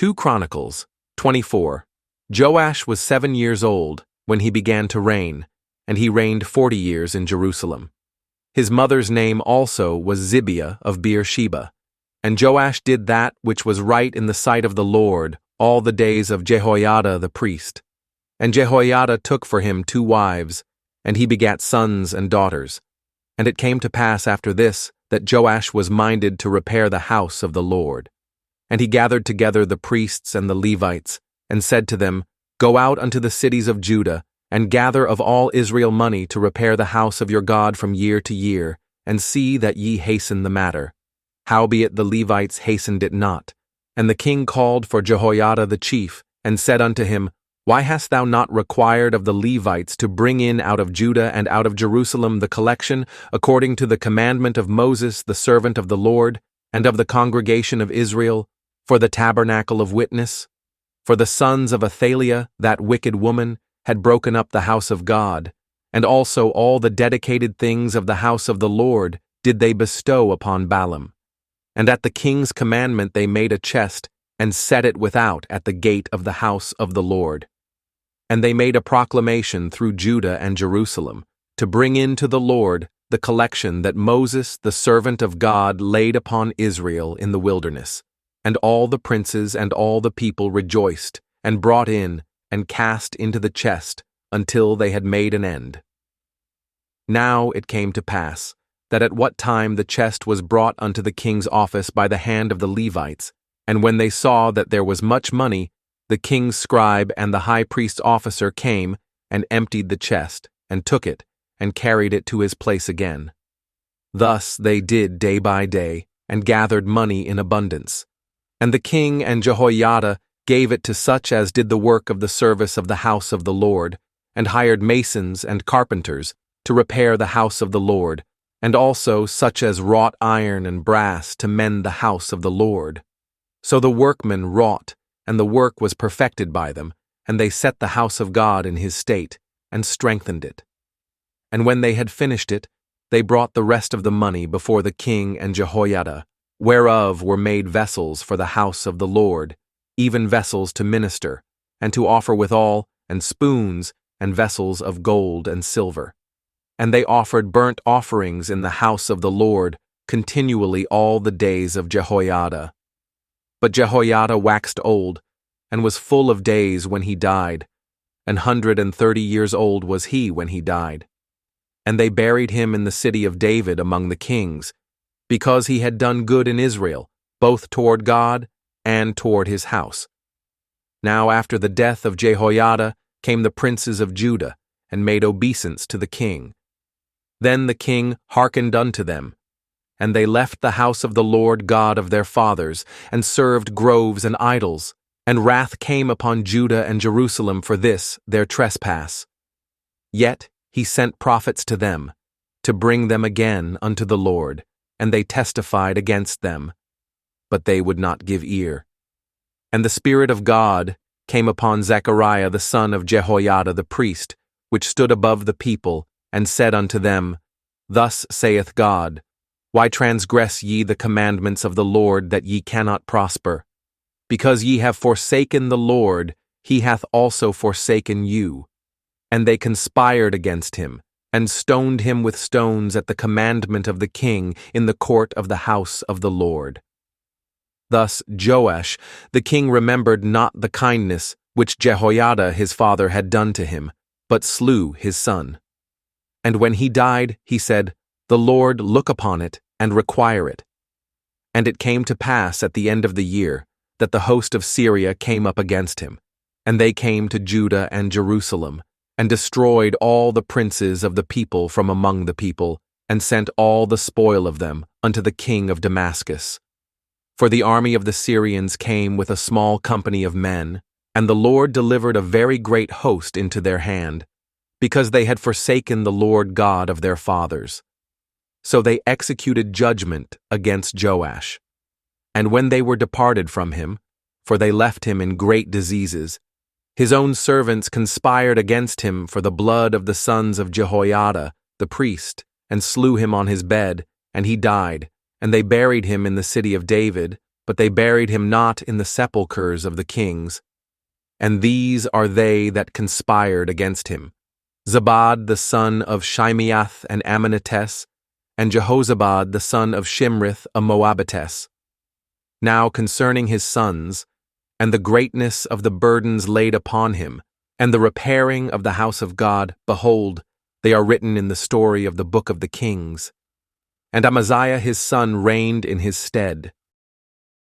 2 Chronicles 24. Joash was 7 years old when he began to reign, and he reigned 40 years in Jerusalem. His mother's name also was Zibiah of Beersheba. And Joash did that which was right in the sight of the Lord all the days of Jehoiada the priest. And Jehoiada took for him 2 wives, and he begat sons and daughters. And it came to pass after this that Joash was minded to repair the house of the Lord. And he gathered together the priests and the Levites, and said to them, Go out unto the cities of Judah, and gather of all Israel money to repair the house of your God from year to year, and see that ye hasten the matter. Howbeit the Levites hastened it not. And the king called for Jehoiada the chief, and said unto him, Why hast thou not required of the Levites to bring in out of Judah and out of Jerusalem the collection, according to the commandment of Moses the servant of the Lord, and of the congregation of Israel, for the tabernacle of witness? For the sons of Athaliah, that wicked woman, had broken up the house of God, and also all the dedicated things of the house of the Lord did they bestow upon Balaam. And at the king's commandment they made a chest, and set it without at the gate of the house of the Lord. And they made a proclamation through Judah and Jerusalem, to bring in to the Lord the collection that Moses the servant of God laid upon Israel in the wilderness. And all the princes and all the people rejoiced, and brought in, and cast into the chest, until they had made an end. Now it came to pass, that at what time the chest was brought unto the king's office by the hand of the Levites, and when they saw that there was much money, the king's scribe and the high priest's officer came, and emptied the chest, and took it, and carried it to his place again. Thus they did day by day, and gathered money in abundance. And the king and Jehoiada gave it to such as did the work of the service of the house of the Lord, and hired masons and carpenters to repair the house of the Lord, and also such as wrought iron and brass to mend the house of the Lord. So the workmen wrought, and the work was perfected by them, and they set the house of God in his state, and strengthened it. And when they had finished it, they brought the rest of the money before the king and Jehoiada, whereof were made vessels for the house of the Lord, even vessels to minister, and to offer withal, and spoons, and vessels of gold and silver. And they offered burnt offerings in the house of the Lord continually all the days of Jehoiada. But Jehoiada waxed old, and was full of days when he died. 130 years old was he when he died. And they buried him in the city of David among the kings, because he had done good in Israel, both toward God and toward his house. Now after the death of Jehoiada came the princes of Judah, and made obeisance to the king. Then the king hearkened unto them, and they left the house of the Lord God of their fathers, and served groves and idols, and wrath came upon Judah and Jerusalem for this their trespass. Yet he sent prophets to them, to bring them again unto the Lord, and they testified against them, but they would not give ear. And the Spirit of God came upon Zechariah the son of Jehoiada the priest, which stood above the people, and said unto them, Thus saith God, Why transgress ye the commandments of the Lord, that ye cannot prosper? Because ye have forsaken the Lord, he hath also forsaken you. And they conspired against him, and stoned him with stones at the commandment of the king in the court of the house of the Lord. Thus Joash the king remembered not the kindness which Jehoiada his father had done to him, but slew his son. And when he died, he said, The Lord look upon it, and require it. And it came to pass at the end of the year, that the host of Syria came up against him, and they came to Judah and Jerusalem, and destroyed all the princes of the people from among the people, and sent all the spoil of them unto the king of Damascus. For the army of the Syrians came with a small company of men, and the Lord delivered a very great host into their hand, because they had forsaken the Lord God of their fathers. So they executed judgment against Joash. And when they were departed from him, for they left him in great diseases, his own servants conspired against him for the blood of the sons of Jehoiada, the priest, and slew him on his bed, and he died, and they buried him in the city of David, but they buried him not in the sepulchres of the kings. And these are they that conspired against him: Zabad the son of Shimeath an Ammonitess, and Jehozabad the son of Shimrith a Moabitess. Now concerning his sons, and the greatness of the burdens laid upon him, and the repairing of the house of God, behold, they are written in the story of the book of the kings. And Amaziah his son reigned in his stead.